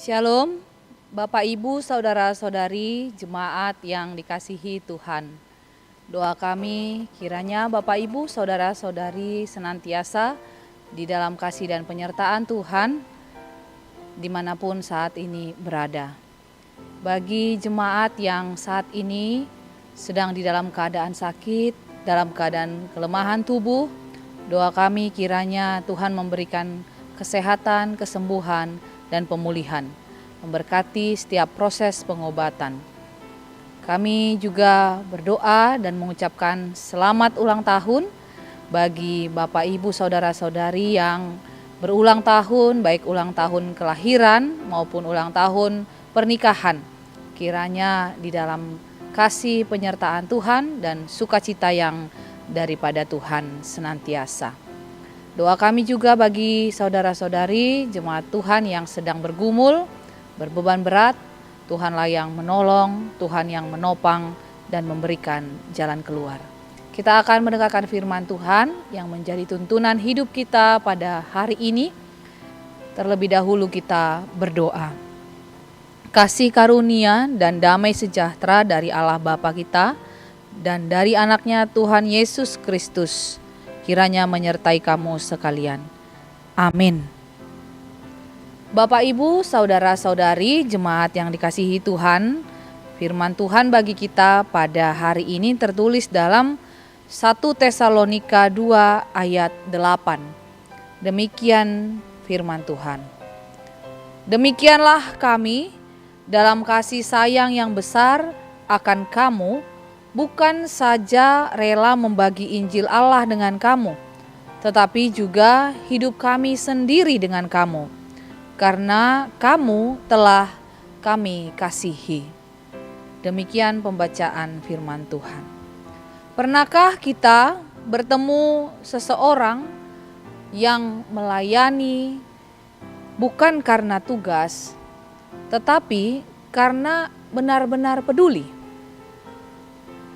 Shalom, Bapak Ibu, Saudara-saudari, jemaat yang dikasihi Tuhan. Doa kami kiranya Bapak Ibu, Saudara-saudari senantiasa di dalam kasih dan penyertaan Tuhan dimanapun saat ini berada. Bagi jemaat yang saat ini sedang di dalam keadaan sakit, dalam keadaan kelemahan tubuh, doa kami kiranya Tuhan memberikan kesehatan, kesembuhan, dan pemulihan, memberkati setiap proses pengobatan. Kami juga berdoa dan mengucapkan selamat ulang tahun bagi Bapak Ibu Saudara-saudari yang berulang tahun, baik ulang tahun kelahiran maupun ulang tahun pernikahan. Kiranya di dalam kasih penyertaan Tuhan dan sukacita yang daripada Tuhan senantiasa. Doa kami juga bagi saudara-saudari jemaat Tuhan yang sedang bergumul, berbeban berat. Tuhanlah yang menolong, Tuhan yang menopang dan memberikan jalan keluar. Kita akan mendengarkan firman Tuhan yang menjadi tuntunan hidup kita pada hari ini. Terlebih dahulu kita berdoa. Kasih karunia dan damai sejahtera dari Allah Bapa kita dan dari anaknya Tuhan Yesus Kristus kiranya menyertai kamu sekalian. Amin. Bapak Ibu, Saudara-saudari, jemaat yang dikasihi Tuhan, firman Tuhan bagi kita pada hari ini tertulis dalam 1 Tesalonika 2 ayat 8. Demikian firman Tuhan. Demikianlah kami dalam kasih sayang yang besar akan kamu, bukan saja rela membagi Injil Allah dengan kamu, tetapi juga hidup kami sendiri dengan kamu, karena kamu telah kami kasihi. Demikian pembacaan firman Tuhan. Pernahkah kita bertemu seseorang yang melayani bukan karena tugas, tetapi karena benar-benar peduli?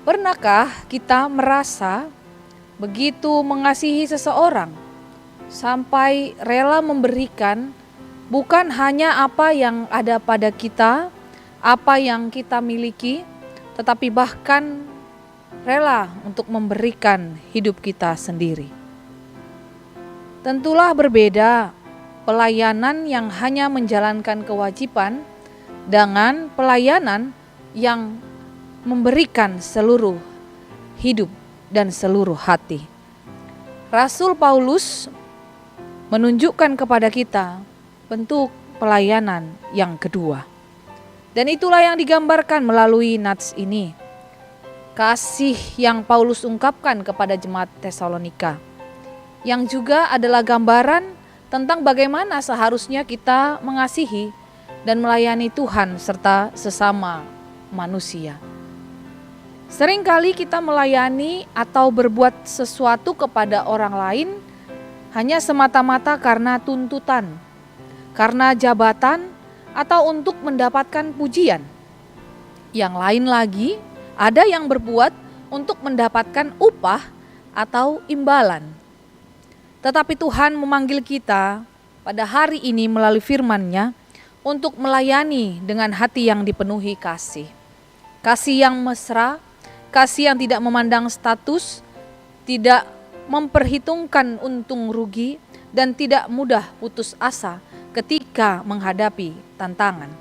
Pernahkah kita merasa begitu mengasihi seseorang sampai rela memberikan bukan hanya apa yang ada pada kita, apa yang kita miliki, tetapi bahkan rela untuk memberikan hidup kita sendiri? Tentulah berbeda pelayanan yang hanya menjalankan kewajiban dengan pelayanan yang memberikan seluruh hidup dan seluruh hati. Rasul Paulus menunjukkan kepada kita bentuk pelayanan yang kedua. Dan itulah yang digambarkan melalui nats ini. Kasih yang Paulus ungkapkan kepada jemaat Tesalonika, yang juga adalah gambaran tentang bagaimana seharusnya kita mengasihi dan melayani Tuhan serta sesama manusia. Seringkali kita melayani atau berbuat sesuatu kepada orang lain hanya semata-mata karena tuntutan, karena jabatan, atau untuk mendapatkan pujian. Yang lain lagi, ada yang berbuat untuk mendapatkan upah atau imbalan. Tetapi Tuhan memanggil kita pada hari ini melalui firman-Nya untuk melayani dengan hati yang dipenuhi kasih. Kasih yang mesra, kasih yang tidak memandang status, tidak memperhitungkan untung rugi, dan tidak mudah putus asa ketika menghadapi tantangan.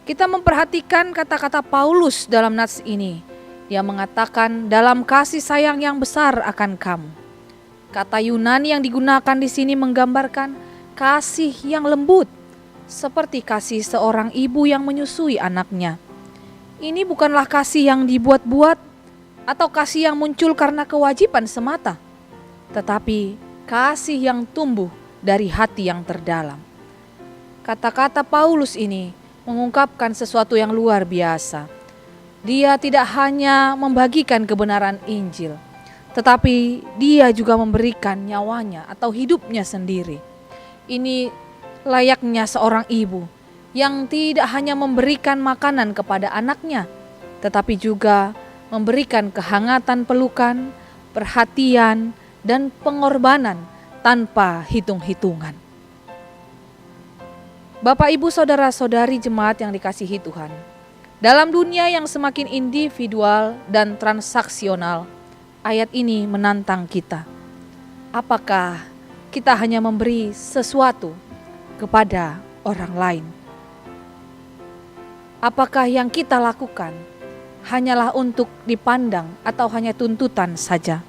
Kita memperhatikan kata-kata Paulus dalam nats ini. Dia mengatakan dalam kasih sayang yang besar akan kamu. Kata Yunani yang digunakan di sini menggambarkan kasih yang lembut, seperti kasih seorang ibu yang menyusui anaknya. Ini bukanlah kasih yang dibuat-buat atau kasih yang muncul karena kewajiban semata, tetapi kasih yang tumbuh dari hati yang terdalam. Kata-kata Paulus ini mengungkapkan sesuatu yang luar biasa. Dia tidak hanya membagikan kebenaran Injil, tetapi dia juga memberikan nyawanya atau hidupnya sendiri. Ini layaknya seorang ibu yang tidak hanya memberikan makanan kepada anaknya, tetapi juga memberikan kehangatan pelukan, perhatian, dan pengorbanan tanpa hitung-hitungan. Bapak, Ibu, Saudara-saudari jemaat yang dikasihi Tuhan, dalam dunia yang semakin individual dan transaksional, ayat ini menantang kita. Apakah kita hanya memberi sesuatu kepada orang lain? Apakah yang kita lakukan hanyalah untuk dipandang atau hanya tuntutan saja?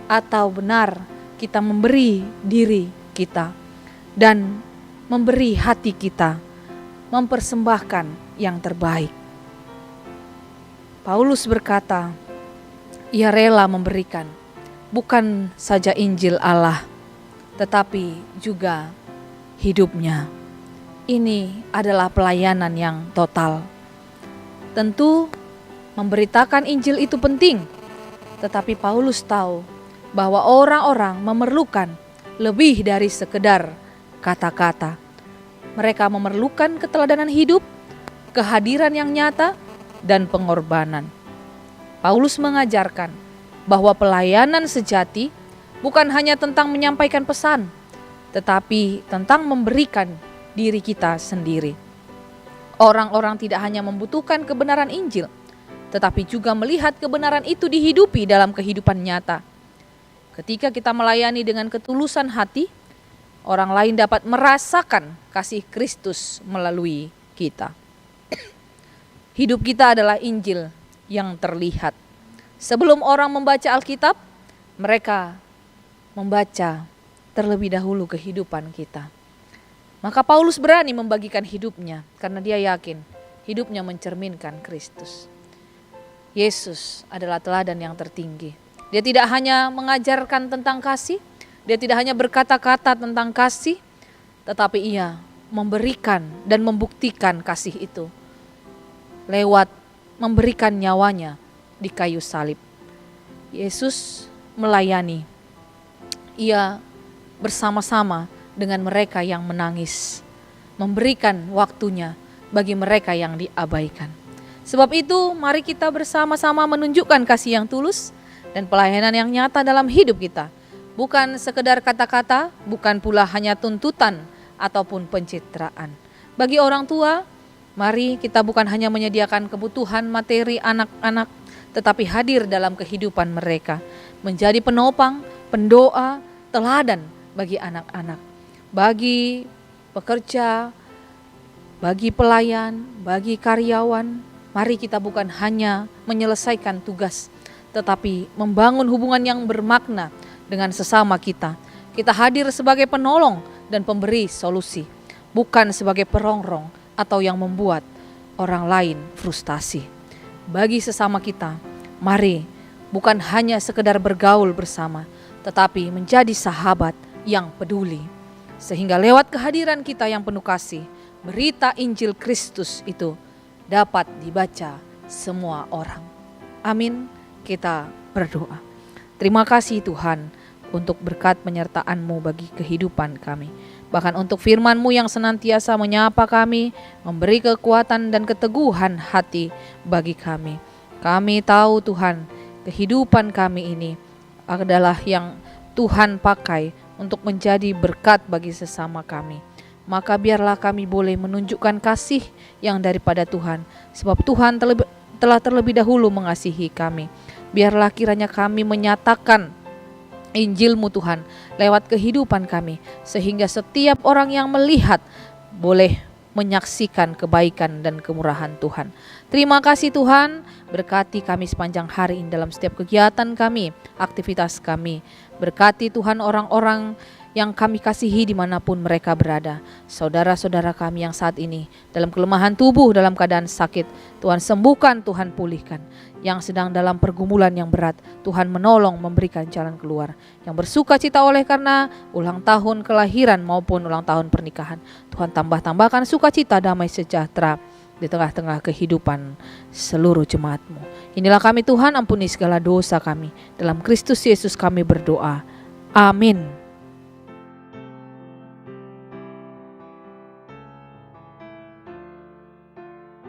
Atau benar kita memberi diri kita dan memberi hati kita, mempersembahkan yang terbaik? Paulus berkata, ia rela memberikan bukan saja Injil Allah, tetapi juga hidupnya. Ini adalah pelayanan yang total. Tentu memberitakan Injil itu penting, tetapi Paulus tahu bahwa orang-orang memerlukan lebih dari sekedar kata-kata. Mereka memerlukan keteladanan hidup, kehadiran yang nyata, dan pengorbanan. Paulus mengajarkan bahwa pelayanan sejati bukan hanya tentang menyampaikan pesan, tetapi tentang memberikan diri kita sendiri. Orang-orang tidak hanya membutuhkan kebenaran Injil, tetapi juga melihat kebenaran itu dihidupi dalam kehidupan nyata. Ketika kita melayani dengan ketulusan hati, orang lain dapat merasakan kasih Kristus melalui kita. Hidup kita adalah Injil yang terlihat. Sebelum orang membaca Alkitab, mereka membaca terlebih dahulu kehidupan kita. Maka Paulus berani membagikan hidupnya karena dia yakin hidupnya mencerminkan Kristus. Yesus adalah teladan yang tertinggi. Dia tidak hanya mengajarkan tentang kasih, dia tidak hanya berkata-kata tentang kasih, tetapi ia memberikan dan membuktikan kasih itu lewat memberikan nyawanya di kayu salib. Yesus melayani. Ia bersama-sama dengan mereka yang menangis, memberikan waktunya bagi mereka yang diabaikan. Sebab itu, mari kita bersama-sama menunjukkan kasih yang tulus dan pelayanan yang nyata dalam hidup kita. Bukan sekedar kata-kata, bukan pula hanya tuntutan ataupun pencitraan. Bagi orang tua, mari kita bukan hanya menyediakan kebutuhan materi anak-anak, tetapi hadir dalam kehidupan mereka, menjadi penopang, pendoa, teladan bagi anak-anak, bagi pekerja, bagi pelayan, bagi karyawan. Mari kita bukan hanya menyelesaikan tugas, tetapi membangun hubungan yang bermakna dengan sesama kita. Kita hadir sebagai penolong dan pemberi solusi, bukan sebagai perongrong atau yang membuat orang lain frustasi. Bagi sesama kita, mari bukan hanya sekedar bergaul bersama, tetapi menjadi sahabat yang peduli. Sehingga lewat kehadiran kita yang penuh kasih, berita Injil Kristus itu dapat dibaca semua orang. Amin. Kita berdoa. Terima kasih Tuhan untuk berkat penyertaan-Mu bagi kehidupan kami. Bahkan untuk firman-Mu yang senantiasa menyapa kami, memberi kekuatan dan keteguhan hati bagi kami. Kami tahu Tuhan, kehidupan kami ini adalah yang Tuhan pakai untuk menjadi berkat bagi sesama kami. Maka biarlah kami boleh menunjukkan kasih yang daripada Tuhan, sebab Tuhan telah terlebih dahulu mengasihi kami. Biarlah kiranya kami menyatakan Injil-Mu Tuhan lewat kehidupan kami, sehingga setiap orang yang melihat boleh menyaksikan kebaikan dan kemurahan Tuhan. Terima kasih Tuhan, berkati kami sepanjang hari ini dalam setiap kegiatan kami, aktivitas kami. Berkati Tuhan orang-orang yang kami kasihi dimanapun mereka berada. Saudara-saudara kami yang saat ini dalam kelemahan tubuh, dalam keadaan sakit, Tuhan sembuhkan, Tuhan pulihkan. Yang sedang dalam pergumulan yang berat, Tuhan menolong, memberikan jalan keluar. Yang bersuka cita oleh karena ulang tahun kelahiran maupun ulang tahun pernikahan, Tuhan tambahkan sukacita, damai sejahtera di tengah-tengah kehidupan seluruh jemaat-Mu. Inilah kami Tuhan, ampuni segala dosa kami. Dalam Kristus Yesus kami berdoa. Amin.